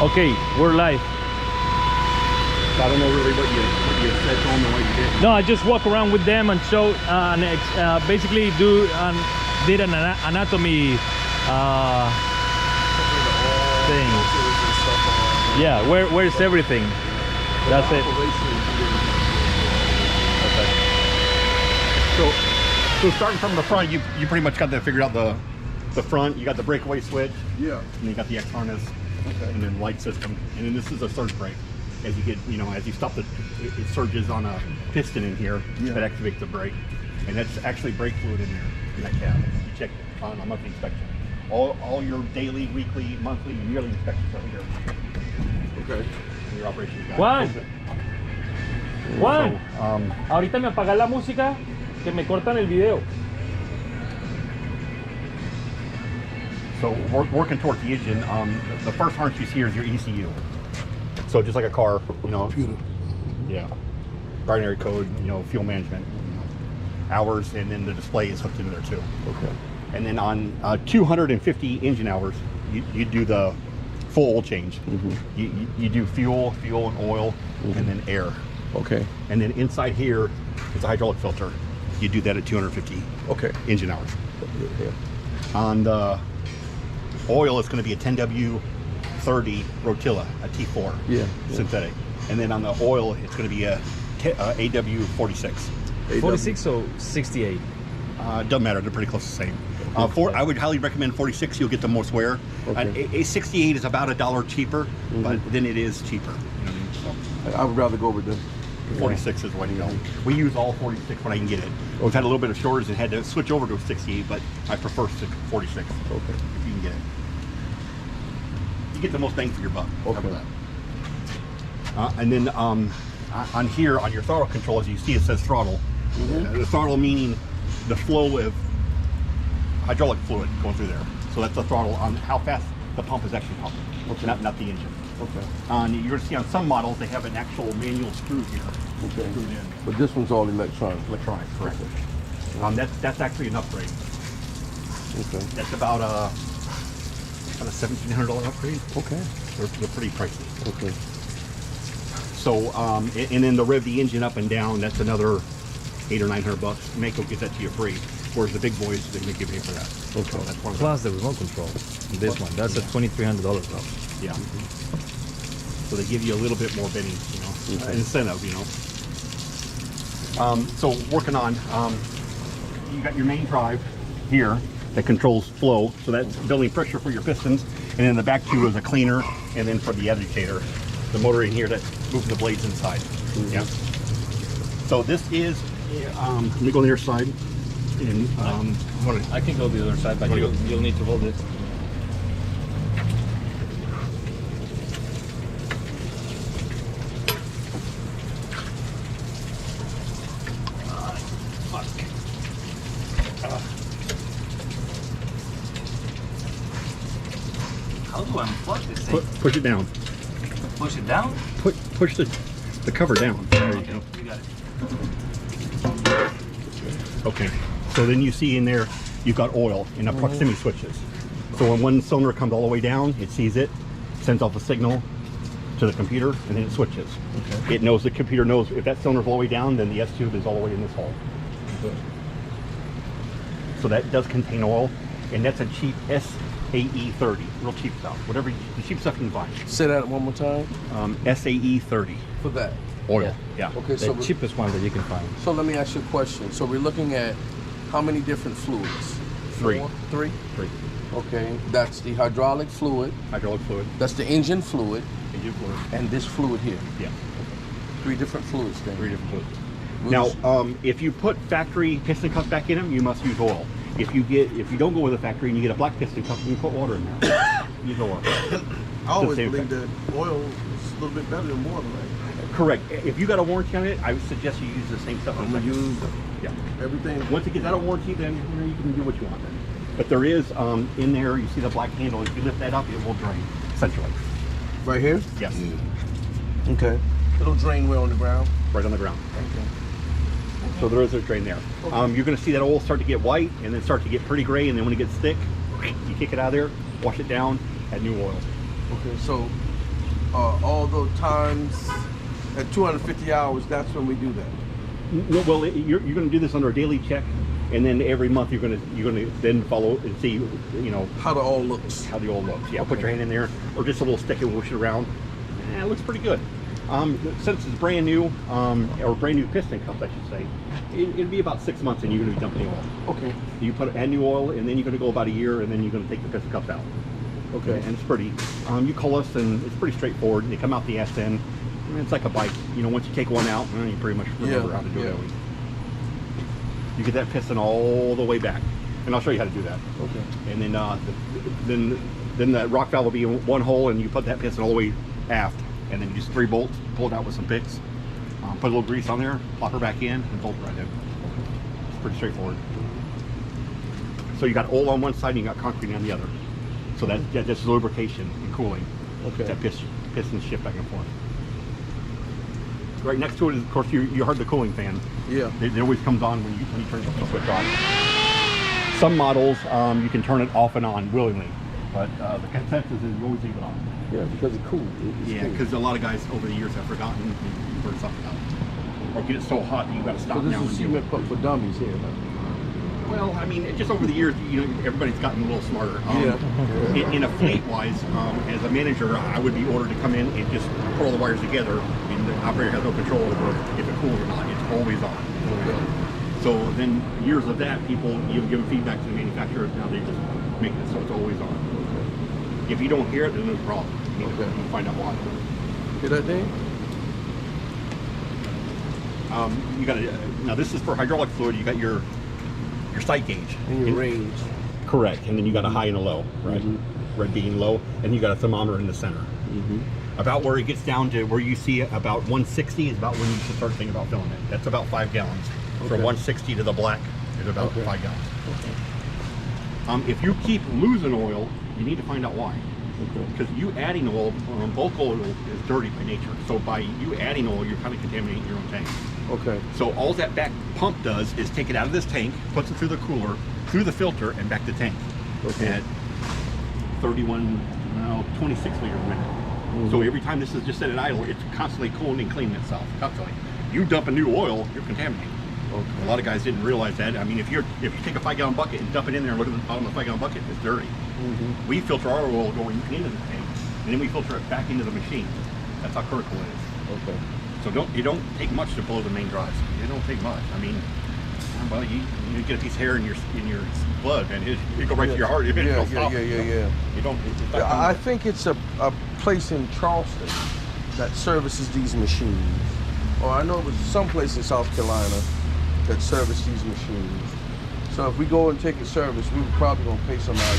Okay, we're live. I don't know really what you said to them and what you did. No, I just walk around with them and show basically did an anatomy thing. Yeah, where's everything? That's it. Okay. So starting from the front, you pretty much got that figured out. The front, you got the breakaway switch. Yeah. And then you got the X harness. Okay. And then light system. And then this is a surge brake. As you get, as you stop it surges on a piston in here that activates the brake. And that's actually brake fluid in there in that cab. You check on a monthly inspection. All your daily, weekly, monthly, and yearly inspections are here. Okay. And your operations guide. Juan, ahorita me apaga la música que me cortan el video. So working towards the engine, the first harness you see is your ECU. So just like a car, computer. Yeah. Binary code, fuel management, hours, and then the display is hooked into there too. Okay. And then on 250 engine hours, you do the full oil change. Mm-hmm. You do fuel and oil, and then air. Okay. And then inside here is a hydraulic filter. You do that at 250 engine hours. Yeah. On the oil, it's going to be a 10W30 Rotilla, a T4 synthetic. And then on the oil, it's going to be a AW46. 46 or 68? Doesn't matter, they're pretty close to the same. I would highly recommend 46, you'll get the most wear. A 68 is about $1 cheaper, but then it is cheaper. So I would rather go with the 46 is the way to go. We use all 46 when I can get it. We've had a little bit of shortage and had to switch over to a 68, but I prefer 46 if you can get it. You get the most bang for your buck. And then on here, on your throttle control, as you see, it says throttle. The throttle meaning the flow of hydraulic fluid going through there. So that's the throttle on how fast the pump is actually pumping, not the engine. You're going to see on some models they have an actual manual screw here. Screwed in. But this one's all electronic. Electronic, correct. That's actually an upgrade. That's about a $1,700 upgrade. They're pretty pricey. So and then to rev the engine up and down, that's another $800 or $900. Mayco gives that to you free. Whereas the big boys, they make you pay for that. That's one Plus the remote control. This one, that's a $2,300 though. Yeah. So they give you a little bit more bidding, incentive, So working on, you got your main drive here that controls flow. So that's building pressure for your pistons. And then the back two is a cleaner. And then for the agitator, the motor in here that moves the blades inside. Yeah. So this is, let me go on the other side. And, I can go the other side, but you'll need to hold it. How do I unplug this thing? Push it down. Push it down? Push the cover down. There you go. You got it. Okay. So then you see in there, you've got oil in the proximity switches. So when one cylinder comes all the way down, it sees it, sends off a signal to the computer, and then it switches. It knows, the computer knows if that cylinder's all the way down, then the S-tube is all the way in this hole. So that does contain oil, and that's a cheap SAE30, real cheap stuff. Whatever, the cheap stuff you can find. Say that one more time. SAE30. For that? Oil, yeah. Okay, the cheapest one that you can find. So let me ask you a question. So we're looking at how many different fluids? Three. Three? Okay, that's the hydraulic fluid. That's the engine fluid. And this fluid here. Yeah. Three different fluids then. Now, if you put factory piston cups back in them, you must use oil. If you don't go with a factory and you get a black piston cup, you put water in there. Use oil. I always believe that oil is a little bit better than water, right? Correct. If you got a warranty on it, I would suggest you use the same stuff. I'm gonna use everything. Once it gets out of warranty, then you can do what you want. But there is in there. You see the black handle. If you lift that up, it will drain centrally. Right here? Yes. Okay. It'll drain where on the ground? Right on the ground. So there is a drain there. You're going to see that oil start to get white and then start to get pretty gray, and then when it gets thick, you kick it out of there, wash it down, add new oil. Okay, so all those times at 250 hours, that's when we do that. No, well, you're going to do this under a daily check, and then every month you're going to then follow and see, you know, how the oil looks. How the oil looks. Yeah, put your hand in there, or just a little stick and whoosh it around. It looks pretty good. Since it's brand new, or brand new piston cups, I should say, it'd be about 6 months, and you're going to be dumping the oil. Okay. You add new oil, and then you're going to go about a year, and then you're going to take the piston cups out. Okay. And it's pretty. You call us, and it's pretty straightforward. They come out the S end. It's like a bike. You know, once you take one out, you pretty much remember how to do it. You get that piston all the way back, and I'll show you how to do that. Okay. And then the rock valve will be in one hole, and you put that piston all the way aft, and then you just 3 bolts, pull it out with some picks, put a little grease on there, plop her back in, and bolt it right in. It's pretty straightforward. So you got oil on one side, and you got concrete on the other. So that's just lubrication and cooling. Okay. That pistons shift back and forth. Right next to it is, of course, you heard the cooling fan. Yeah. It always comes on when you turn the switch on. Some models, you can turn it off and on willingly, but the consensus is you always leave it on. Yeah, because it's cool. Yeah, because a lot of guys over the years have forgotten to burn something out. Or get it so hot that you got to stop now. So this is cement put for dummies here, right? Well, I mean, just over the years, you know, everybody's gotten a little smarter. In a fleet-wise, as a manager, I would be ordered to come in and just put all the wires together, and the operator has no control over if it cools or not. It's always on. So then, years of that, people, you give feedback to the manufacturer. Now they just make it so it's always on. If you don't hear it, then there's a problem. You need to find out why. Hear that thing? You got to. Now this is for hydraulic fluid. You got your sight gauge and your range. Correct, and then you got a high and a low, right? Red being low, and you got a thermometer in the center. About where it gets down to where you see about 160 is about when you should start thinking about filling it. That's about 5 gallons. From 160 to the black is about 5 gallons. If you keep losing oil, you need to find out why. Because you adding oil, bulk oil is dirty by nature. So by you adding oil, you're kind of contaminating your own tank. Okay. So all that back pump does is take it out of this tank, puts it through the cooler, through the filter, and back to tank. At 26 liters a minute. So every time this is just set at idle, it's constantly cooling and cleaning itself. Constantly. You dump a new oil, you're contaminating. A lot of guys didn't realize that. I mean, if you take a 5-gallon bucket and dump it in there and look at the bottom of the 5-gallon bucket, it's dirty. We filter our oil going into the tank, and then we filter it back into the machine. That's how critical it is. Okay. So it don't take much to blow the main drives. It don't take much. I mean, well, you get a piece of hair in your blood, and it go right to your heart. You don't. I think it's a place in Charleston that services these machines, or I know it was some place in South Carolina that service these machines. So if we go and take a service, we were probably going to pay somebody to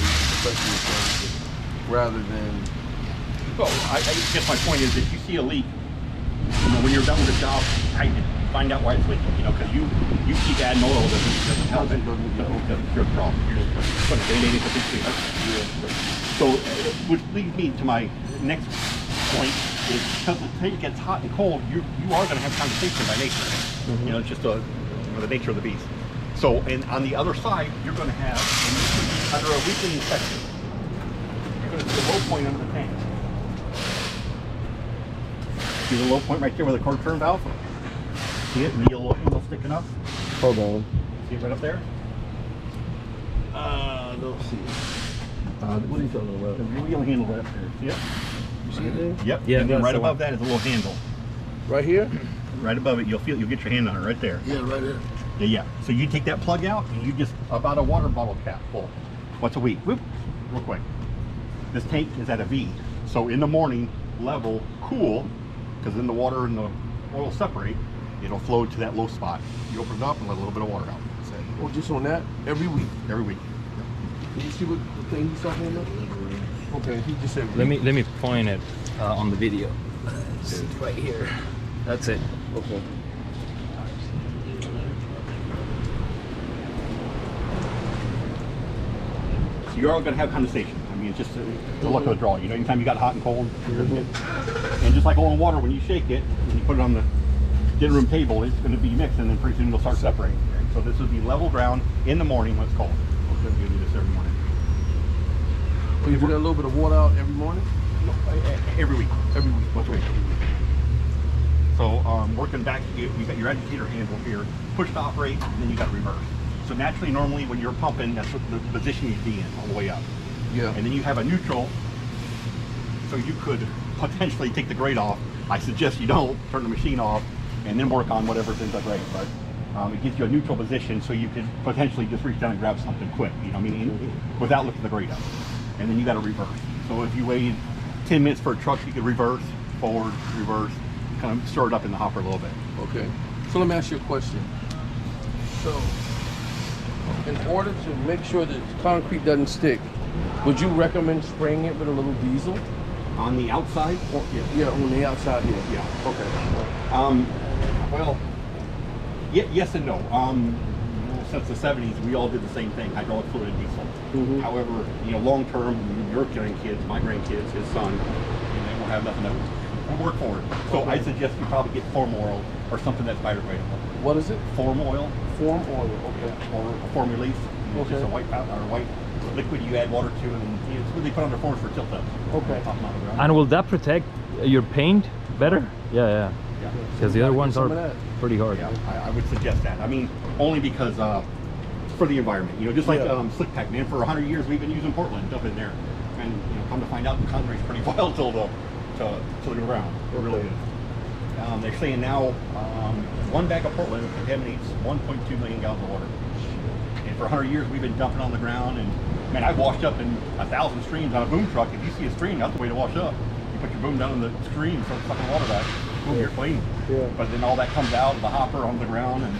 professionally service it, rather than. Well, I guess my point is, if you see a leak, you know, when you're done with the job, find out why it's leaking. You know, because you keep adding oil, doesn't help it. Doesn't cure the problem. You're just putting a Band-Aid into the thing. So, which leads me to my next point is because the tank gets hot and cold, you are going to have condensation by nature. You know, it's just the nature of the beast. So, and on the other side, you're going to have, under a weekly inspection, you're going to see the low point under the tank. See the low point right there with the cord turn valve? See it? The yellow handle sticking up? Hold on. See it right up there? Let's see. What are you talking about? The wheel handle right up there. See it? You see it there? Yep. Yeah. And then right above that is a little handle. Right here? Right above it, you'll get your hand on it right there. Yeah, right there. Yeah. So you take that plug out and you just about a water bottle cap full. Once a week. Whoop. Real quick. This tank is at a V. So in the morning, level, cool, because then the water and the oil separate, it'll flow to that low spot. You open it up and let a little bit of water out. Oh, just on that? Every week? Every week. Can you see what the thing he's talking about? Okay, he just said. Let me point it on the video. It's right here. That's it. Okay. So you're all going to have condensation. I mean, it's just the luck of the draw. You know, anytime you got hot and cold, and just like oil and water, when you shake it, when you put it on the dinner room table, it's going to be mixed, and then pretty soon it'll start separating. So this would be level ground in the morning when it's cold. You do this every morning. Well, you put a little bit of water out every morning? Every week. Every week. Once a week. So working back, you got your agitator handle here, push to operate, and then you got to reverse. So naturally, normally when you're pumping, that's what the position you'd be in all the way up. Yeah. And then you have a neutral, so you could potentially take the grate off. I suggest you don't, turn the machine off, and then work on whatever's in the grate. But it gives you a neutral position, so you could potentially just reach down and grab something quick, you know what I mean, without lifting the grate up. And then you got to reverse. So if you waited 10 minutes for a truck, you could reverse, forward, reverse, kind of stir it up in the hopper a little bit. Okay. So let me ask you a question. So, in order to make sure that concrete doesn't stick, would you recommend spraying it with a little diesel? On the outside? Or, Yeah, on the outside here. Yeah. Okay. Well, yes and no. Since the 70s, we all did the same thing, hydraulic fluid and diesel. However, you know, long term, your grandkids, my grandkids, his son, they won't have nothing to work for it. So I suggest you probably get form oil or something that's biodegradable. What is it? Form oil. Form oil. Okay. Or form release. It's just a white powder or white liquid you add water to, and it's what they put on their forms for tilt ups. Okay. And will that protect your paint better? Yeah. Because the other ones are pretty hard. Yeah, I would suggest that. I mean, only because for the environment, you know, just like slick pack, man. For 100 years, we've been using Portland up in there, and you know, come to find out, the concrete's pretty volatile to the ground. It really is. They're saying now one bag of Portland contaminates 1.2 million gallons of water. And for 100 years, we've been dumping on the ground. And man, I've washed up in 1,000 streams on a boom truck. If you see a stream, that's the way to wash up. You put your boom down in the stream, start sucking water back. Boom, you're clean. Yeah. But then all that comes out of the hopper on the ground, and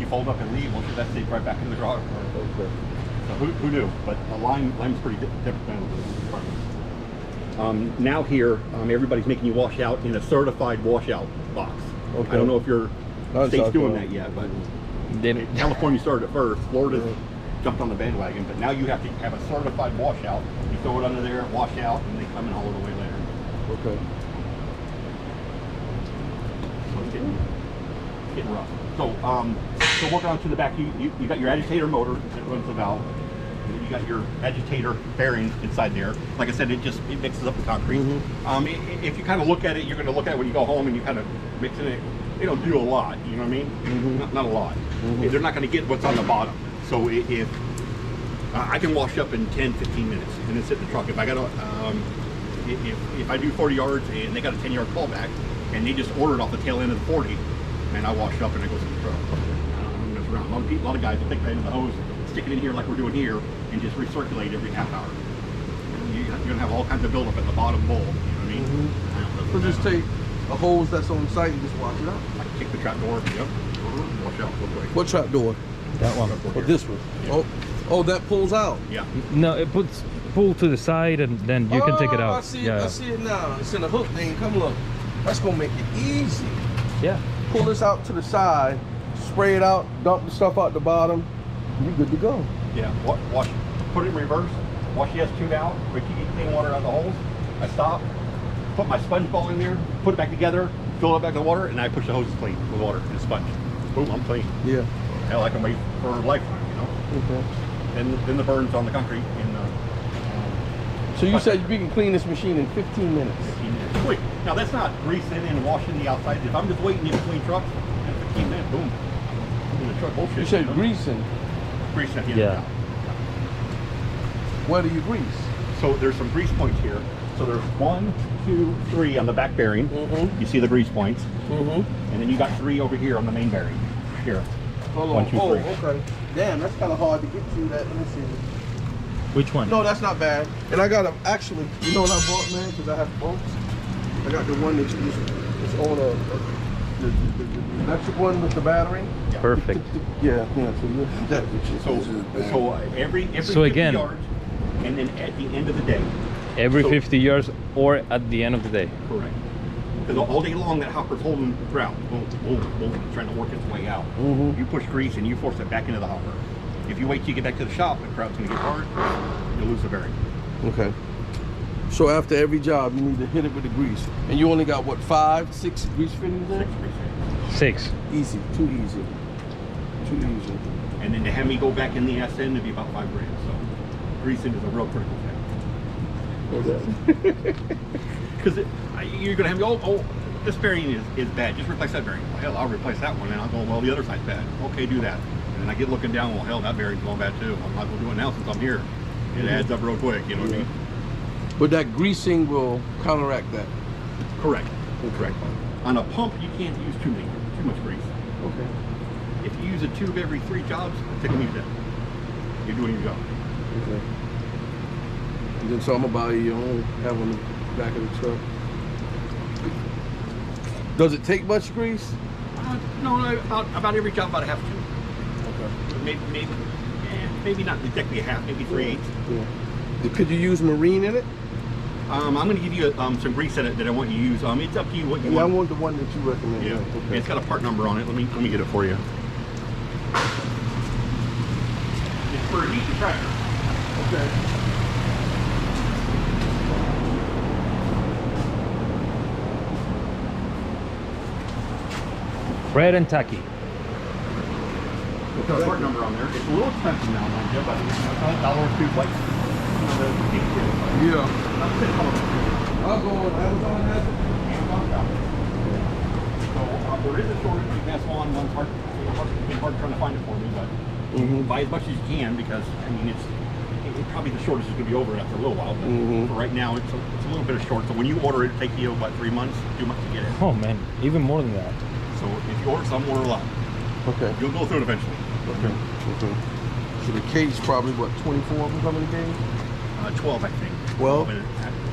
you fold up and leave. Well, that stays right back in the garage. Okay. So who knew? But lime's pretty different than now here, everybody's making you wash out in a certified washout box. Okay. I don't know if your state's doing that yet, but California started it first. Florida jumped on the bandwagon, but now you have to have a certified washout. You throw it under there, wash out, and they come and haul it away later. Okay. So it's getting rough. So working on to the back, you got your agitator motor that runs the valve. You got your agitator bearing inside there. Like I said, it mixes up the concrete. If you kind of look at it, you're going to look at it when you go home and you kind of mix it. They don't do a lot, you know what I mean? Not a lot. They're not going to get what's on the bottom. So if I can wash up in 10, 15 minutes and then sit in the truck. If I got if I do 40 yards and they got a 10-yard callback and they just order it off the tail end of the 40, man, I wash up and it goes in the truck. I don't mess around. A lot of guys will take that into the hose, stick it in here like we're doing here, and just recirculate every half hour. You're gonna have all kinds of buildup at the bottom bowl. You know what I mean? So just take a hose that's on site and just wash it out. I can kick the trap door. Yep. Wash out real quick. What trap door? That one. Or this one? Yeah. Oh, that pulls out. Yeah. No, it puts pull to the side and then you can take it out. I see it now. It's in a hook thing. Come look. That's gonna make it easy. Yeah. Pull this out to the side, spray it out, dump the stuff out the bottom. You're good to go. Yeah. Wash. Put it in reverse. Wash the S2 out. Quick, you get clean water out of the holes. I stop. Put my sponge ball in there. Put it back together. Fill it back with water, and I push the hoses clean with water and sponge. Boom, I'm clean. Yeah. Hell, I can wait for a lifetime, you know. Okay. Then the burns on the concrete in So you said you can clean this machine in 15 minutes. 15 minutes. Quick. Now that's not greasing and washing the outside. If I'm just waiting in between trucks, in 15 minutes, boom. In the truck bullshit. You said know? greasing. Greasing at the end of the job. Where do you grease? So there's some grease points here. So there's 1, 2, 3 on the back bearing. You see the grease points. And then you got 3 over here on the main bearing. Here. Hold on. 1, 2, 3. Oh, okay. Damn, that's kind of hard to get to that. Let me see. Which one? No, that's not bad. And I got a, actually, you know what I bought, man? Because I have bolts. I got the one that you just on the electric one with the battery. Yeah. Perfect. Yeah. So So every So 50 again, yards, and then at the end of the day. every So- 50 yards or at the end of the day. Correct. Because all day long that hopper's holding the grout, boom, boom, boom, trying to work its way out. You push grease and you force it back into the hopper. If you wait till you get back to the shop, the grout's going to get hard, you'll lose the bearing. Okay. So after every job, you need to hit it with the grease. And you only got, what, 5, 6 grease fittings there? 6 grease fittings. 6. Easy. Too easy. Too easy. And then to have me go back in the SN, it'd be about $5 grand. So greasing is a real critical thing. Because you're going to have, oh, this bearing is bad. Just replace that bearing. Well, hell, I'll replace that one. And I'll go, well, the other side's bad. Okay, do that. And then I get looking down, well, hell, that bearing's going bad too. I might as well do it now since I'm here. It adds up real quick, you know what I mean? But that greasing will counteract that. Correct. Correct. On a pump, you can't use too much grease. Okay. If you use a tube every 3 jobs, take a leave that. You're doing your job. Okay. And then so I'm gonna buy your own, have on the back of the truck. Does it take much grease? No, about every job, about a half tube. Okay. Maybe not exactly a half, maybe 3/8. Yeah. Could you use marine in it? I'm going to give you some grease in it that I want you to use. It's up to you what you Yeah, I want. want the one that you recommend. Yeah. Okay. It's got a part number on it. Let me get it for you. It's for a heat and pressure. Okay. Red and tacky. It's got a part number on there. It's a little expensive now, mind you, but it's $1 or $2 like Yeah. I'll go on Amazon. So there is a shortage. You can ask one hard. It's been hard trying to find it for me, but buy as much as you can because I mean it's probably the shortage is going to be over after a little while. But for right now, it's a little bit of short. So when you order it, it takes you about 3 months, 2 months to get it. Oh man, even more than that. So if you order some, order a lot. Okay. You'll go through it eventually. Okay. Okay. So the cage probably what 24 of them come in the game? 12, I think. 12?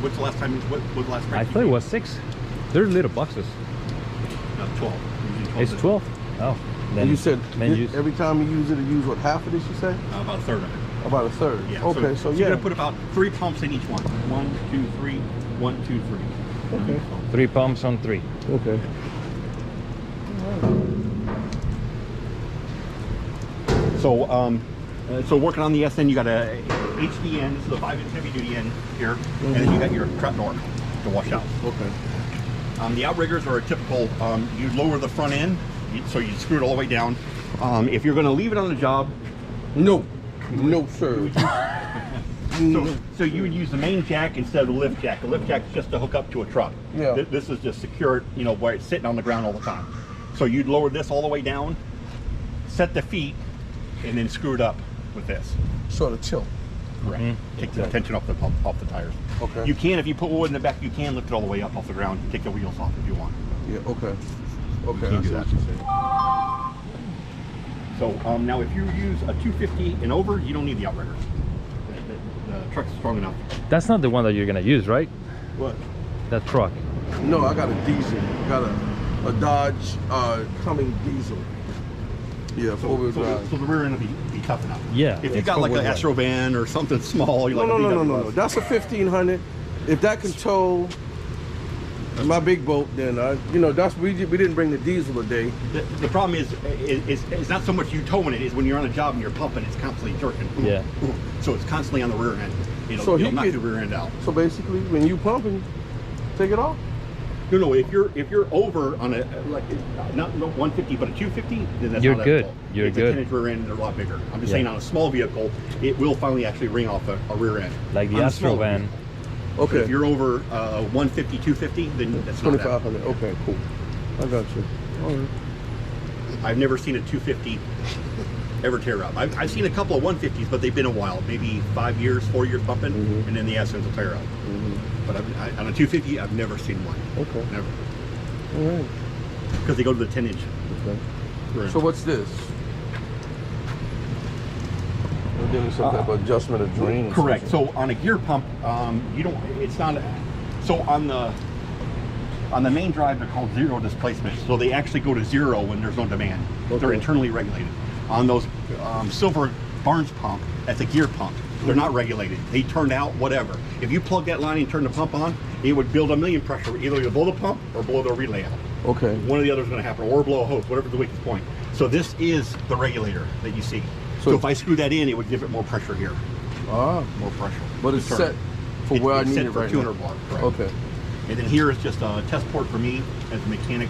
What's the last time? What was the last? I thought it was 6. They're little boxes. No, 12. It's 12. Oh. And you said use. every time you use it, you use what, half of this? You say? About a third of it. About a third. Yeah. Okay. So you're yeah. gonna put about 3 pumps in each one. 1, 2, 3. 1, 2, 3. Okay. 3 pumps on 3. Okay. So working on the SN, you got a HD end, this is a 5-inch heavy duty end here, and then you got your trap door to wash out. Okay. The Outriggers are a typical, you lower the front end, so you screw it all the way down. If you're going to leave it on the job, no, sir. so you would use the main jack instead of the lift jack. The lift jack is just to hook up to a truck. Yeah. This is just secure it, you know, where it's sitting on the ground all the time. So you'd lower this all the way down, set the feet, and then screw it up with this. Sort of tilt. Right. Take the tension off the tires. Okay. You can, if you put wood in the back, you can lift it all the way up off the ground. Take the wheels off if you want. Yeah. Okay. Okay. You can do that. So now, if you use a 250 and over, you don't need the Outriggers. The truck's strong enough. That's not the one that you're gonna use, right? What? That truck. No, I got a diesel. Got a Dodge Cumming diesel. Yeah, four-wheel drive. So the rear end will be tough enough. Yeah. If you got like an Astro van or something small, you're No, like no. That's a 1500. If that can tow my big boat, then that's we didn't bring the diesel today. The problem is it's not so much you towing it, is when you're on a job and you're pumping, it's constantly jerking. Yeah. So it's constantly on the rear end. So It'll knock the rear end out. So basically, when you pumping, take it off. No. If you're over on a not 150 but a 250, then that's You're not good. that You're it's good. A 10-inch rear end, they're a lot bigger. I'm just Yeah. saying on a small vehicle, it will finally actually ring off a rear end. Like the On a Astro small van. vehicle. Okay. If you're over 150, 250, then that's not that. 2500. Okay, cool. I got you. All right. I've never seen a 250 ever tear up. I've seen a couple of 150s, but they've been a while, maybe 5 years, 4 years pumping, and then the SNs will tear up. But on a 250, I've never seen one. Okay. Never. All right. Because they go to the 10-inch. Okay. So what's this? We're doing some type of adjustment of drain. or Correct. something. So on a gear pump, you don't. It's not. So on the main drive, they're called zero displacement. So they actually go to zero when there's no demand. Okay. They're internally regulated. On those silver Barnes pump, that's a gear pump. They're not regulated. They turn out whatever. If you plug that line and turn the pump on, it would build a million pressure. Either you blow the pump or blow the relay out. Okay. One or the other is going to happen, or blow a hose, whatever's the weakest point. So this is the regulator that you see. So if I screw that in, it would give it more pressure here. Ah. More pressure. But it's Turn set it. for where I need set it for right 200 now. bar. Correct. Okay. And then here is just a test port for me as a mechanic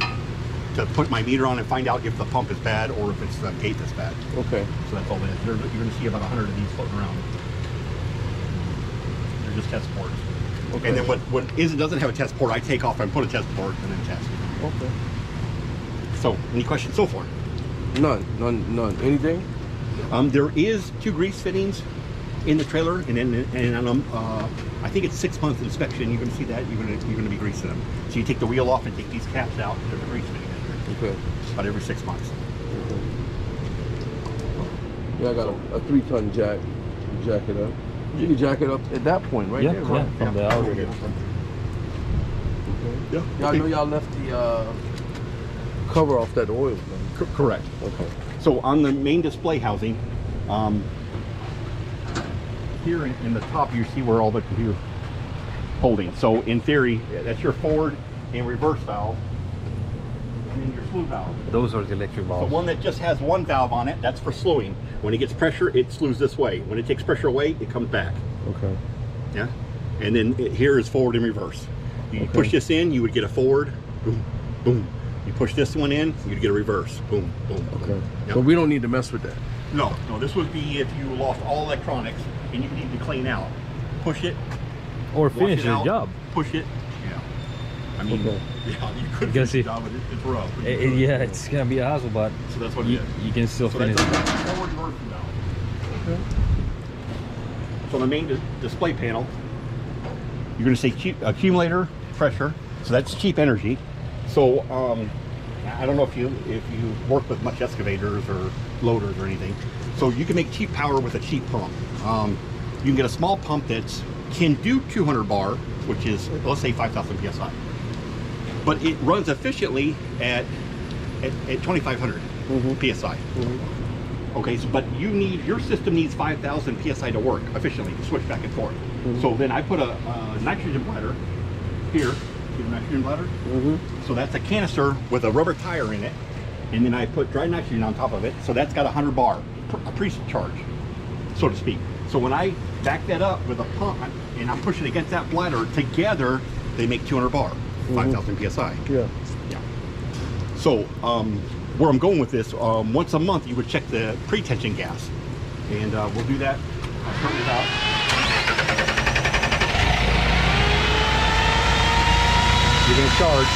to put my meter on and find out if the pump is bad or if it's the gate that's bad. Okay. So that's all it is. You're going to see about 100 of these floating around. They're just test ports. Okay. And then what doesn't have a test port, I take off and put a test port and then test. Okay. So, any questions so far? None. Anything? There is 2 grease fittings in the trailer, and I think it's 6-month inspection. You're going to see that you're going to be greasing them. So you take the wheel off and take these caps out. There's a grease fitting in there. Okay. About every 6 months. Okay. Yeah, I got a 3-ton jack. Jack it up. You can jack it up at that point, right there. Right? Yeah, from the Outriggers. Okay. Yeah. Yeah, I know y'all left the cover off that oil thing. Correct. Okay. So on the main display housing, here in the top you see where all the computer holding. So in theory, that's your forward and reverse valve, and then your slew valve. Those are the electric The valves. one that just has one valve on it, that's for slewing. When it gets pressure, it slews this way. When it takes pressure away, it comes back. Okay. Yeah. And then here is forward and reverse. You push this in, you would get a forward, boom, boom. You push this one in, you'd get a reverse, boom, boom. Okay. Yep. So we don't need to mess with that. No, this would be if you lost all electronics and you need to clean out. Push it, Or wash finish it the out, job. push it. Yeah. I mean, Okay. yeah, you could You finish can see- the job, but it's rough. But you could. Yeah, it's gonna be a hassle, but So that's what you, it is. you can still So finish that's it. forward and reverse valve. Okay. So the main display panel, you're going to say cheap accumulator pressure. So that's cheap energy. So I don't know if you work with much excavators or loaders or anything. So you can make cheap power with a cheap pump. You can get a small pump that can do 200 bar, which is, let's say 5,000 psi. But it runs efficiently at 2,500 psi. Okay, so but your system needs 5,000 psi to work efficiently to switch back and forth. So then I put a nitrogen bladder here. See the nitrogen bladder? So that's a canister with a rubber tire in it, and then I put dry nitrogen on top of it. So that's got 100 bar, a pre-charge, so to speak. So when I back that up with a pump and I'm pushing against that bladder, together they make 200 bar, 5,000 psi. Yeah. Yeah. So where I'm going with this, once a month you would check the pre-tension gas, and we'll do that. I'll turn it out. You're going to charge,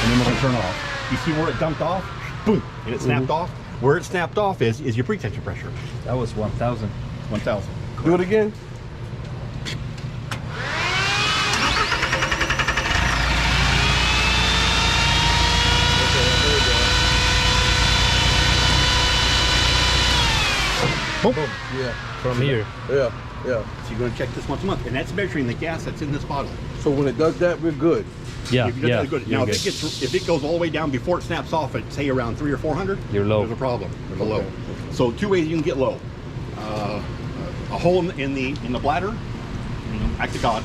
and then we're going to turn it off. You see where it dumped off? Boom, and it snapped off. Where it snapped off is your pre-tension pressure. That was 1,000. 1,000. Do it again. Boom. Yeah. From here. Yeah. Yeah. So you're going to check this once a month, and that's measuring the gas that's in this bottle. So when it does that, we're good. Yeah, If you yeah. do that, good. you're Now, good. if it goes all the way down before it snaps off at say around 300 or 400, You're low. There's a problem. There's a low. Okay. So 2 ways you can get low: a hole in the bladder, act of God,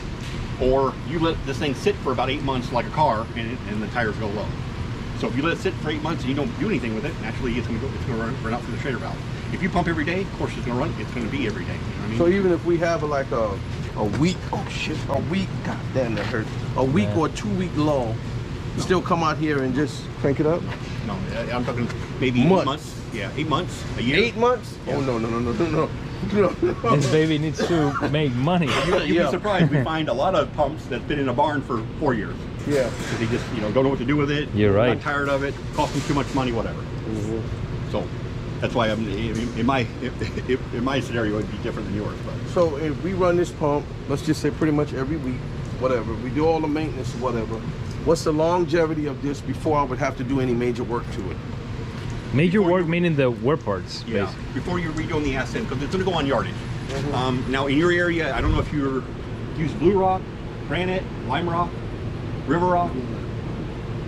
or you let this thing sit for about 8 months like a car, and the tires go low. So if you let it sit for 8 months and you don't do anything with it, naturally it's going to run out through the Schrader valve. If you pump every day, of course it's going to run. It's going to be every day. You know what I mean? So even if we have like a week, oh shit, a week, god damn that hurt, a week or 2 week lull, you still come out here and just crank it up? No, I'm talking maybe 8 months. Yeah, 8 months, a year. 8 months? Yeah. Oh no. This baby needs to make money. You'd be surprised. We find a lot of pumps that's been in a barn for 4 years. Yeah. So they just, don't know what to do with it. You're right. Not tired of it. Cost them too much money, whatever. So that's why I'm in my scenario it'd be different than yours. But So if we run this pump, let's just say pretty much every week, whatever, we do all the maintenance or whatever, what's the longevity of this before I would have to do any major work to it? Major work meaning the wear parts. yeah, basically. before you're redoing the ascent, because it's going to go on yardage. Now in your area, I don't know if you use blue rock, granite, lime rock, river rock.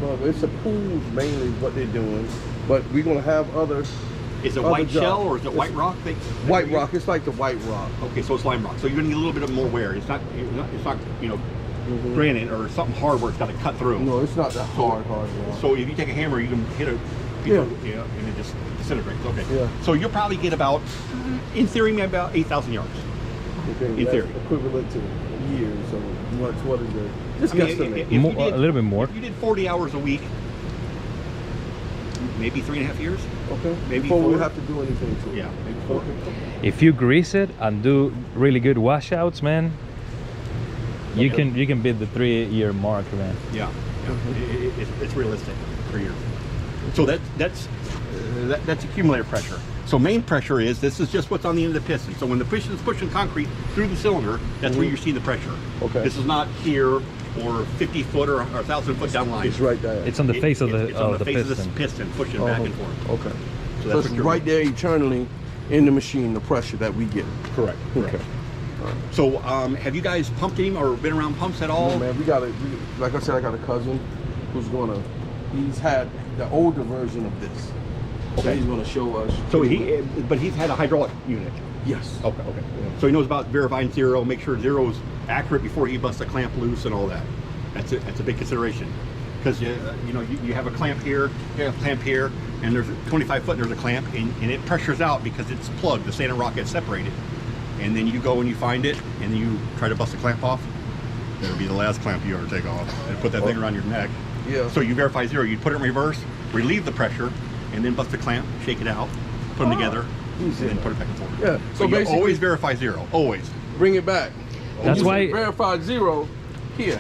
Well, it's a pools mainly what they're doing, but we're gonna have other. Is it Other white job. shell or is it white rock? White rock. It's like the white rock. Okay, so it's lime rock. So you're gonna need a little bit more wear. It's not granite or something hard where it's got to cut through. No, it's not that hard rock. So if you take a hammer, you can hit a piece of, and it just disintegrates. Okay. Yeah. So you'll probably get about, in theory, maybe about 8,000 yards. Okay, In that's theory. equivalent to years. So what is it? Just I mean, guesstimate. if you did- A little bit more. If you did 40 hours a week, maybe 3.5 years. Okay. Maybe before 4. we have to do anything to it. Yeah, maybe 4. If you grease it and do really good washouts, man, you can beat the 3-year mark, man. Yeah, it's realistic. 3 years. So that's accumulator pressure. So main pressure this is just what's on the end of the piston. So when the piston is pushing concrete through the cylinder, that's where you see the pressure. Okay. This is not here or 50 foot or 1,000 foot down line. It's right there. It's on the face of the it's on the face piston. of the piston pushing back and forth. Okay. So So that's it's what right there eternally in the machine, the pressure that we get. Correct. Okay. So have you guys pumped him or been around pumps at all? No, man, like I said, I got a cousin who's he's had the older version of this. So he's gonna show us. So but he's had a hydraulic unit. Yes. Okay. So he knows about verifying zero, make sure zero is accurate before he busts a clamp loose and all that. That's a big consideration. Because you have a clamp here, you have a clamp here, and there's a 25 foot and there's a clamp, and it pressures out because it's plugged. The sand and rock gets separated. And then you go and you find it, and then you try to bust the clamp off. That'll be the last clamp you ever take off. And put that thing around your neck. Yeah. So you verify zero, you put it in reverse, relieve the pressure, and then bust the clamp, shake it out, put them together, and then put it back and forth. Yeah. So you basically, always verify zero, always. bring it back. That's You why- verified zero here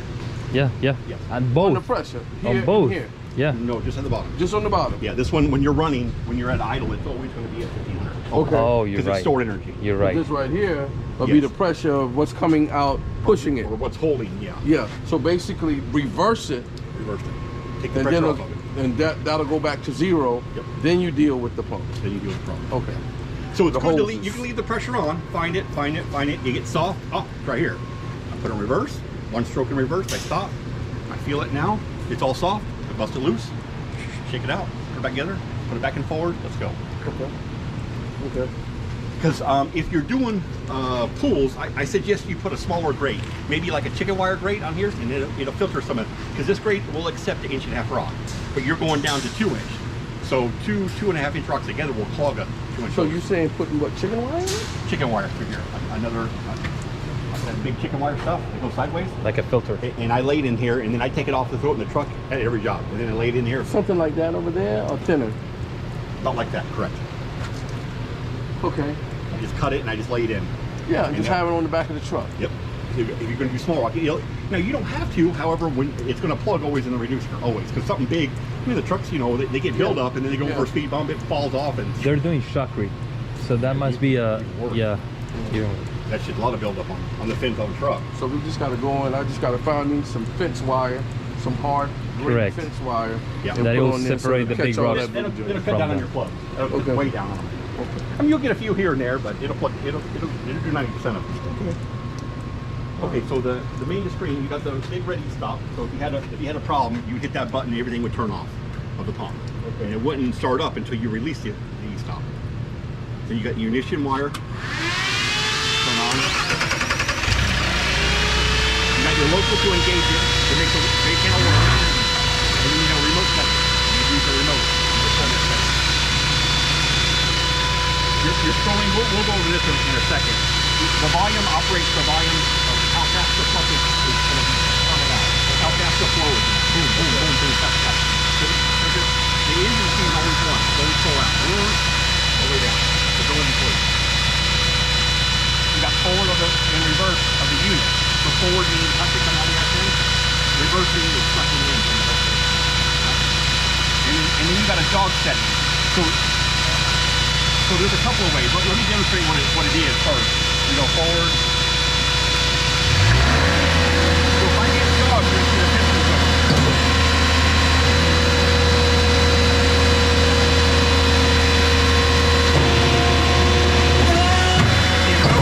Yeah. Yeah. And on both. the pressure. Here On both. and here. Yeah. No, just at the bottom. Just on the bottom. Yeah, this one, when you're running, when you're at idle, it's always going to be at 1500. Okay. Oh, you're Because right. it's stored energy. You're right. This right here will be Yes. the pressure of what's coming out, pushing it. Or what's holding, yeah. Yeah. So basically, reverse it, Reverse it. Take the and pressure then off of it. and that'll go back to zero. Yep. Then you deal with the pump. Then you do the problem. Okay. So it's The good to hoses. leave, you can leave the pressure on, find it, you get soft, oh, it's right here. I put it in reverse, one stroke in reverse, I stop, I feel it now, it's all soft, I bust it loose, shake it out, put it back together, put it back and forward, let's go. Okay. Okay. Because if you're doing pools, I suggest you put a smaller grate, maybe like a chicken wire grate on here, and it'll filter some of it. Because this grate will accept 1.5 inch rock, but you're going down to 2 inch. So 2.5 inch rocks together will clog a 2 inch. So you saying putting what, chicken wire in it? Chicken wire through here, another that big chicken wire stuff that goes sideways. Like a filter. And I lay it in here, and then I take it off the throat in the truck at every job, and then I lay it in here. Something like that over there, or thinner? Not like that, correct. Okay. I just cut it and I just lay it in. Yeah, And just that- have it on the back of the truck. Yep. If you're going to do small rock, now you don't have to. However, when it's going to plug always in the reducer, always, because something big. I mean, the trucks, they get built up and then they go over a speed bump, it falls off, and They're doing shockrete, so that must be a yeah. that shit a lot of build up on the fins on the truck. So we just gotta go in. I just gotta find me some fence wire, some hard green Correct. fence wire. Yeah. and That'll put on there separate the it'll big catch all rocks. that It'll voodoo. cut From down on them. your plugs. It'll Okay. way down on them. Okay. I mean, you'll get a few here and there, but it'll do 90% of it. Okay, so the main screen, you got the big ready stop. So if you had a problem, you hit that button, and everything would turn off of the pump, and it wouldn't start up until you release the stop. So you got your ignition wire, turn on. You got your local to engage it to make the brake channel work, and then you got a remote setting. You use the remote. Your scrolling, we'll go over this in a second. The volume operates the volume of how fast the pump is going to be coming out. How fast the flow is. Boom, boom, boom, boom, fast, fast. The engine machine always one. Always pull out. All the way down. So go in before you. You got forward and reverse of the unit. So forward means how to come out of that thing. Reverse means it's sucking in from the back. And then you got a jog setting. So there's a couple of ways. Let me demonstrate what it is first. You go forward. So if I get jog, you're going to see the piston go. See it go?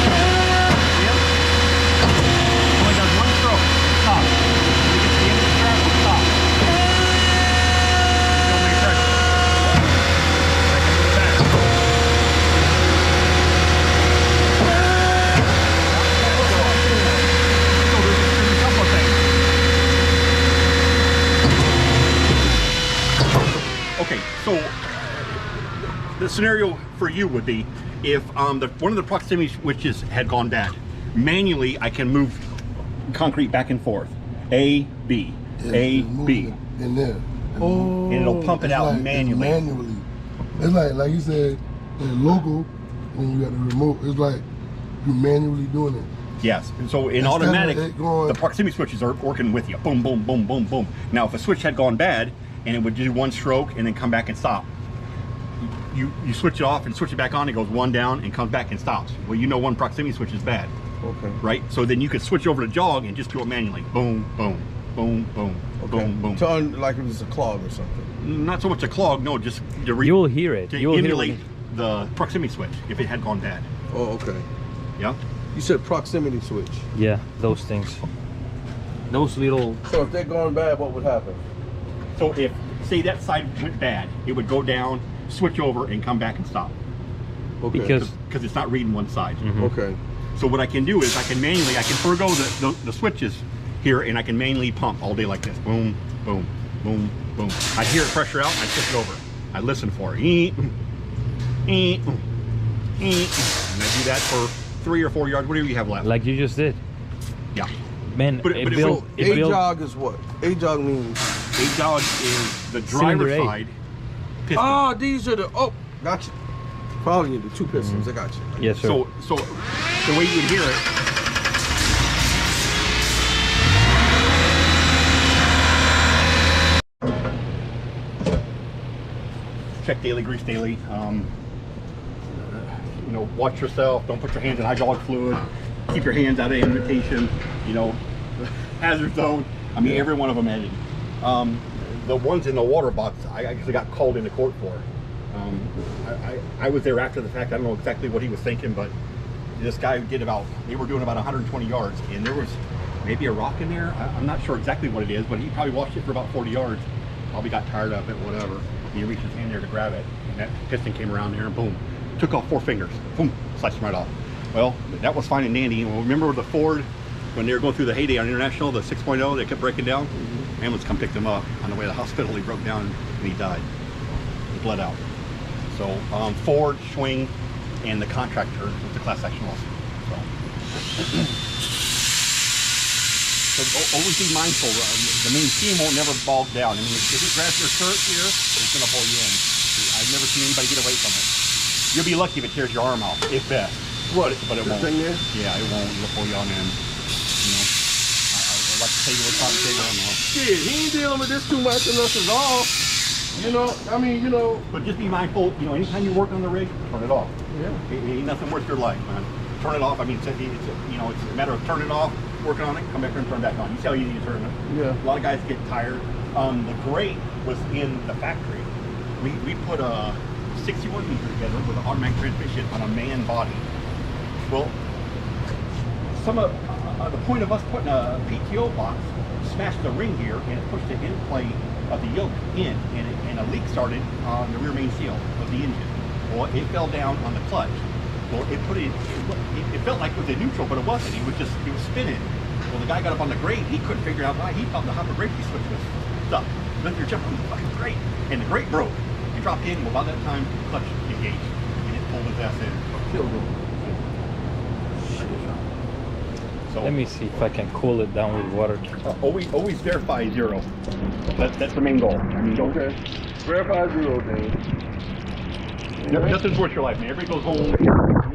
Yep. Only does one stroke. Stop. When it gets to the end of the track, we'll stop. Don't make pressure. Back into the back. So there's a couple of things. Okay, so the scenario for you would be if one of the proximity switches had gone bad. Manually, I can move concrete back and forth. A, B, A, B. in there. And it'll pump it out like, manually. It's like you said, in local, when you got the remote, it's like you manually doing it. Yes, and so in automatic, the proximity switches are working with you. Boom, boom, boom, boom, boom. Now, if a switch had gone bad and it would do one stroke and then come back and stop, you switch it off and switch it back on, it goes one down and comes back and stops. Well, you know one proximity switch is bad. Okay. Right? So then you could switch over to jog and just do it manually. Boom, boom, boom, boom, boom, boom. Turn like it was a clog or something. Not so much a clog, no, just you'll hear it. You'll emulate the proximity switch if it had gone bad. Oh, okay. Yeah. You said proximity switch. Yeah, those things. Those little. So if they're going bad, what would happen? So if, say that side went bad, it would go down, switch over, and come back and stop. Okay. Because it's not reading one side. Okay. So what I can do is I can forego the switches here, and I can manually pump all day like this. Boom, boom, boom, boom. I hear it pressure out, and I switch it over. I listen for it. And I do that for 3 or 4 yards, whatever you have left. Like you just did. Yeah. Man, A-jog is what? A-jog means? A-jog is the driver's side piston. Oh, these are the, gotcha. Probably the 2 pistons, I got you. Yes, sir. So the way you would hear it, check daily, grease daily. You know, watch yourself. Don't put your hands in hydraulic fluid. Keep your hands out of invitation. You know, hazard zone. I mean, every one of them heading. The ones in the water box, I actually got called into court for. I was there after the fact. I don't know exactly what he was thinking, but this guy did they were doing about 120 yards, and there was maybe a rock in there. I'm not sure exactly what it is, but he probably watched it for about 40 yards. Probably got tired of it, whatever. He reached his hand there to grab it, and that piston came around there, and boom, took off 4 fingers. Boom, sliced him right off. Well, that was fine and dandy. Well, remember the Ford, when they were going through the heyday on International, the 6.0, they kept breaking down? Ambulance come pick them up. On the way to the hospital, he broke down and he died. He bled out. So Ford, Schwing, and the contractor with the class action lawsuit. So always be mindful. The main seam won't never bog down. I mean, if it grabs your shirt here, it's going to pull you in. I've never seen anybody get away from it. You'll be lucky if it tears your arm out, if best. But it won't. Yeah, it won't. It'll pull you on in. You know, I like to say what's not big on though. Shit, he ain't dealing with this too much unless it's off. You know, I mean, you know. But just be mindful, you know, anytime you work on the rig, turn it off. Yeah. It ain't nothing worth your life, man. Turn it off. I mean, it's a matter of turning it off, working on it, come back here and turn it back on. You see how easy you turn it. Yeah. A lot of guys get tired. The grate was in the factory. We put a 61 meter together with an automatic transmission on a man body. Well, the point of us putting a PTO box smashed the ring here, and it pushed the end plate of the yoke in, and a leak started on the rear main seal of the engine. Well, it fell down on the clutch. Well, it felt like it was in neutral, but it wasn't. It was spinning. Well, the guy got up on the grate. He couldn't figure out why. He thought the hopper brake switch was stuck. Then you're jumping on the fucking grate, and the grate broke. He dropped in. Well, by that time, the clutch engaged, and it pulled his ass in. Killed him. So, let me see if I can cool it down with water. Always verify 0. That's the main goal. I mean, don't verify 0, Dave. Nothing's worth your life, man. Everybody goes home. You know what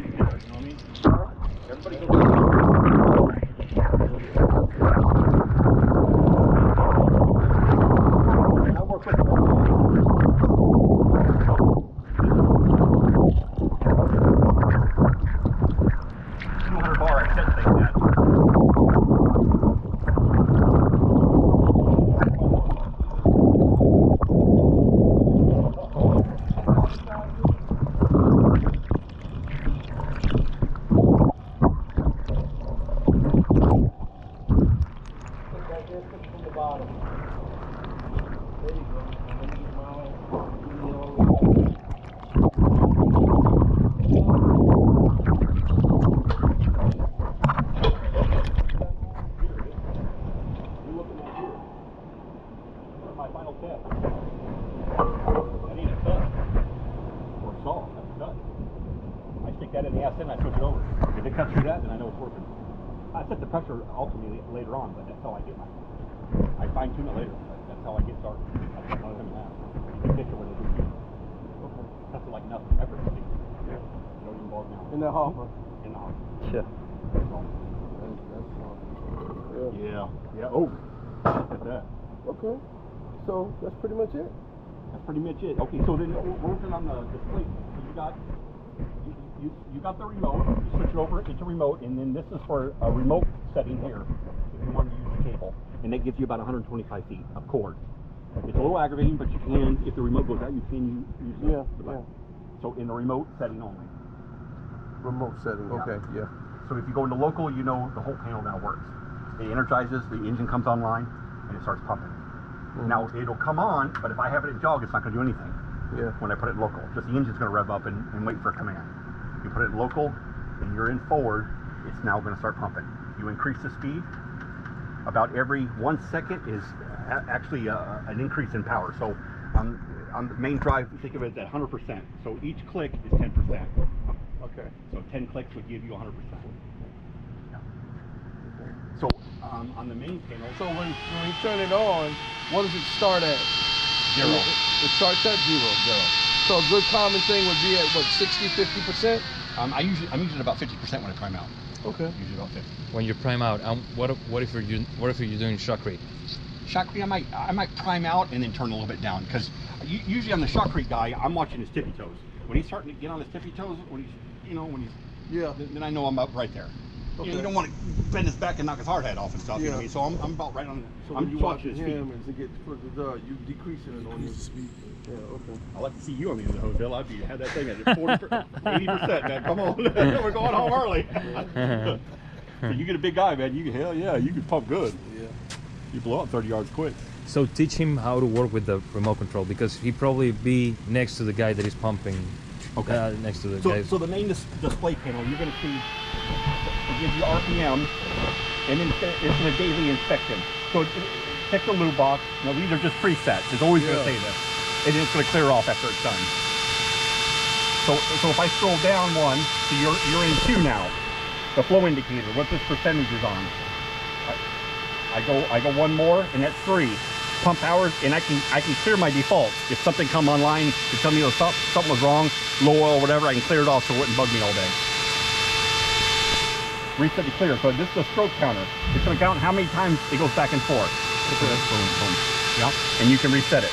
I mean? Everybody goes home. I work with 200 bar, I said things that. I set the pressure ultimately later on, but that's how I get my. I fine tune it later. That's how I get started. That's what I was gonna ask. You can picture what it is. Okay. That's like nothing, effortlessly. Yeah. You don't even bog down. In that hopper. In the hopper. Yeah. So, Yeah. yeah. Oh, look at that. Okay. So that's pretty much it. That's pretty much it. Okay, so then we're working on the display. So you got the remote. You switch it over into remote, and then this is for a remote setting here. If you want to use the cable, and that gives you about 125 feet of cord. It's a little aggravating, but you can, if the remote goes out, you can use the button. So in the remote setting only. Remote setting. Okay. Yeah. So if you go into local, you know the whole panel now works. It energizes, the engine comes online, and it starts pumping. Now it'll come on, but if I have it in jog, it's not going to do anything. Yeah. When I put it in local, just the engine's going to rev up and wait for a command. You put it in local, and you're in forward, it's now going to start pumping. You increase the speed. About every 1 second is actually an increase in power. So on the main drive, think of it as 100%. So each click is 10%. Okay. So 10 clicks would give you 100%. Yeah. So on the main panel, So when you turn it on, what does it start at? 0. It starts at 0. 0. So a good common thing would be at what, 60, 50%? I'm usually at about 50% when I prime out. Okay. Usually about 50. When you prime out, what if you're doing shotcrete? Shotcrete, I might prime out and then turn a little bit down, because usually on the shotcrete guy, I'm watching his tippy toes. When he's starting to get on his tippy toes, when he's then I know I'm up right there. Okay. You don't want to bend his back and knock his hard head off and stuff. You know what I mean? So I'm about right on. So I'm when you watching watch his feet. him and to get further, you decreasing it on your speed. Yeah. Okay. I'd like to see you on the end of the hotel. I'd had that thing at 80%, man. Come on, we're going home early. So you get a big guy, man. You can, hell yeah, you can pump good. Yeah. You blow up 30 yards quick. So teach him how to work with the remote control, because he probably be next to the guy that is pumping. Okay. Next to the So, guy. so the main display panel, you're going to see, it gives you RPM, and then it's going to daily inspect them. So check the lube box. Now these are just presets. It's always going to say this, and then it's going to clear off after it's done. So if I scroll down one, so you're in 2 now. The flow indicator, what this percentage is on. I go one more, and that's 3. Pump hours, and I can clear my defaults. If something come online to tell me something was wrong, low oil, whatever, I can clear it off so it wouldn't bug me all day. Reset to clear. So this is the stroke counter. It's going to count how many times it goes back and forth. Boom, boom. Yeah, and you can reset it.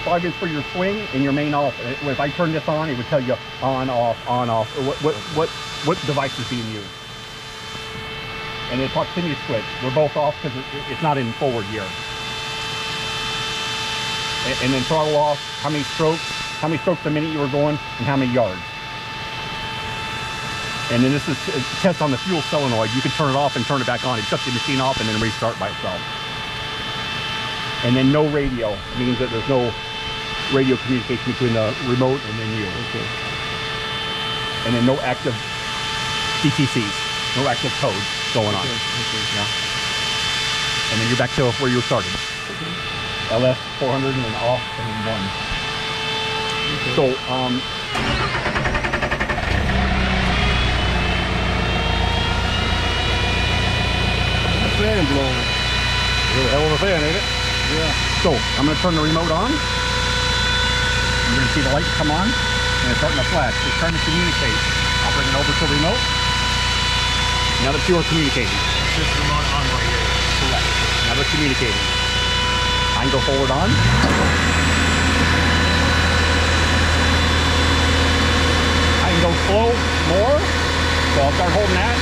Plug is for your swing and your main off. If I turn this on, it would tell you on, off, on, off. What device is being used. And the proximity switch, they're both off because it's not in forward gear. And then throttle off, how many strokes a minute you were going, and how many yards. And then this is a test on the fuel solenoid. You can turn it off and turn it back on. It shuts the machine off and then restart by itself. And then no radio, means that there's no radio communication between the remote and then you. Okay. And then no active CTCs, no active codes going on. Yeah. And then you're back to where you started. LS400 and then off and then 1. So The fan blowing. You're a hell of a fan, ain't it? Yeah. So I'm going to turn the remote on. You're going to see the lights come on and it's starting to flash. It's trying to communicate. I'll bring it over to the remote. Now that you are communicating. This remote on right here. Correct. Now they're communicating. I can go forward on. I can go slow more. So I'll start holding that.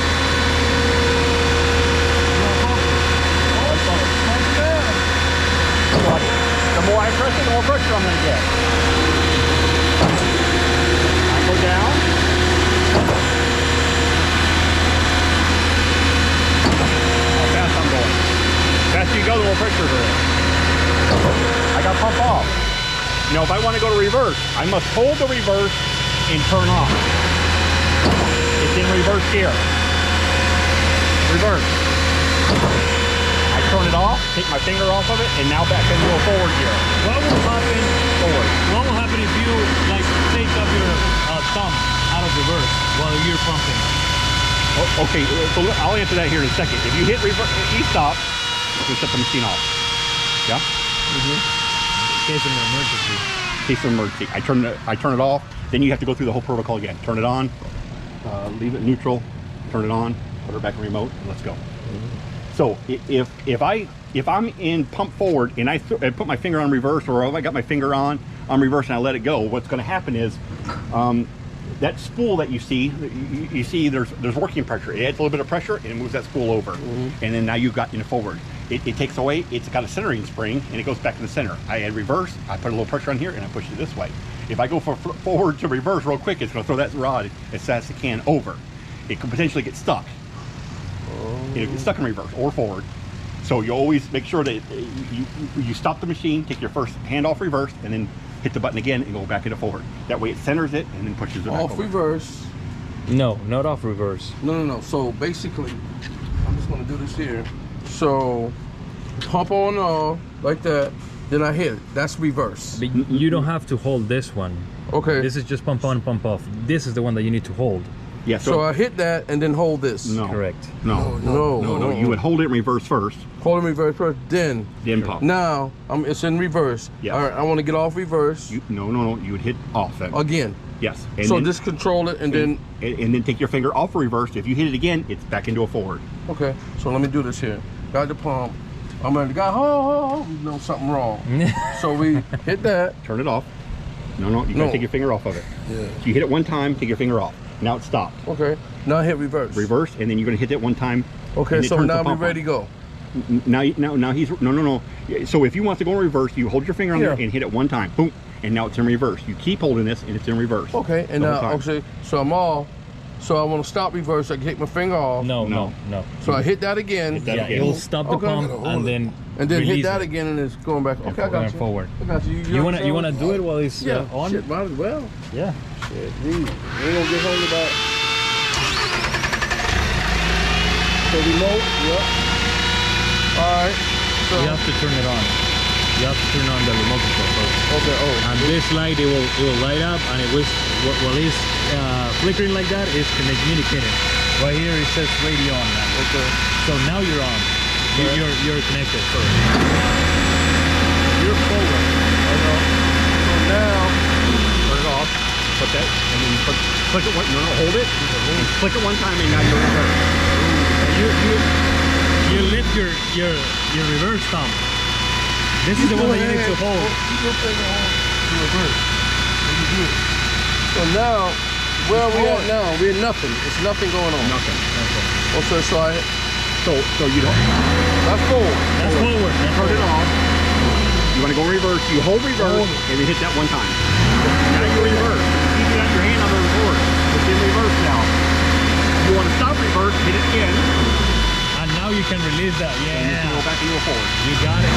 So the more I press it, the more pressure I'm going to get. I go down. How fast I'm going. The faster you go, the more pressure there is. I got to pump off. You know, if I want to go to reverse, I must hold the reverse and turn off. It's in reverse gear. Reverse. I turn it off, take my finger off of it, and now back into a forward gear. What will happen? Forward. What will happen if you like take up your thumb out of reverse while you're pumping? Oh, okay, so I'll answer that here in a second. If you hit reverse, e-stop, you can shut the machine off. Yeah. In case of an emergency. In case of emergency. I turn it off. Then you have to go through the whole protocol again. Turn it on, leave it neutral, turn it on, put it back in remote, and let's go. So if I'm in pump forward and I put my finger on reverse, or if I got my finger on reverse and I let it go, what's going to happen is that spool that you see there's working pressure. It adds a little bit of pressure and it moves that spool over, and then now you've got in forward. It takes away. It's got a centering spring and it goes back in the center. I add reverse. I put a little pressure on here and I push it this way. If I go forward to reverse real quick, it's going to throw that rod as fast as it can over. It could potentially get stuck. It'll get stuck in reverse or forward. So you always make sure that you stop the machine, take your first hand off reverse, and then hit the button again and go back into forward. That way it centers it and then pushes it back Off over. reverse. No, not off reverse. No. So basically, I'm just gonna do this here. So pump on off like that. Then I hit it. That's reverse. But you don't have to hold this one. Okay. This is just pump on, pump off. This is the one that you need to hold. Yeah. So I hit that and then hold this. No. Correct. No. You would hold it in reverse first, Hold in reverse first, then pump. now it's in reverse. Yeah. All right, I want to get off reverse No. You would hit off. again. Yes. And So then, just control it and then. and then take your finger off reverse. If you hit it again, it's back into a forward. Okay. So let me do this here. Got the pump. I'm gonna go. You know something wrong. So we hit that. Turn it off. No. You gotta take your finger off of it. Yeah. So you hit it one time, take your finger off. Now it's stopped. Okay. Now hit reverse. Reverse, and then you're gonna hit it one time. Okay. and it So turns the now we're pump ready on. to go. Now he's no. So if you want to go in reverse, you hold your finger on there Yeah. and hit it one time. Boom, and now it's in reverse. You keep holding this, and it's in reverse. Okay. And the now, whole time. okay. So I'm all. So I want to stop reverse. I can take my finger off. No. So I hit that again. Hit that Yeah, again. it'll stop the Okay. pump and then And then hit release that it. again, and it's going back. Okay, I got Going you. forward. I got you. You wanna do it while it's Yeah. on? Shit, might as well. Yeah. Shit, we ain't gonna get home about. So remote. Yep. All right. So. You have to turn it on. You have to turn on the remote control first. Okay. Oh. And this light, it will light up, and it was while it's flickering like that, it's communicating. Right here it says radio on now. Okay. So now you're on. You're connected. First. You're forward. Okay. So now. Turn it off. Put that, and then click it. Hold it. Click it one time, and now you're in reverse. You lift your reverse thumb. This is the one that you need to hold. Keep your finger on the reverse. When you do it. So now, where are we at now? We're nothing. It's nothing going on. Nothing. Okay, so you don't. that's forward. That's forward. That's Turn it forward. off. You want to go reverse. You hold reverse, and you hit that one time. Now you're in reverse. You got your hand on the reverse. It's in reverse now. You want to stop reverse, hit it again, And now you can release that. and you can Yeah. go back into a forward. You got it.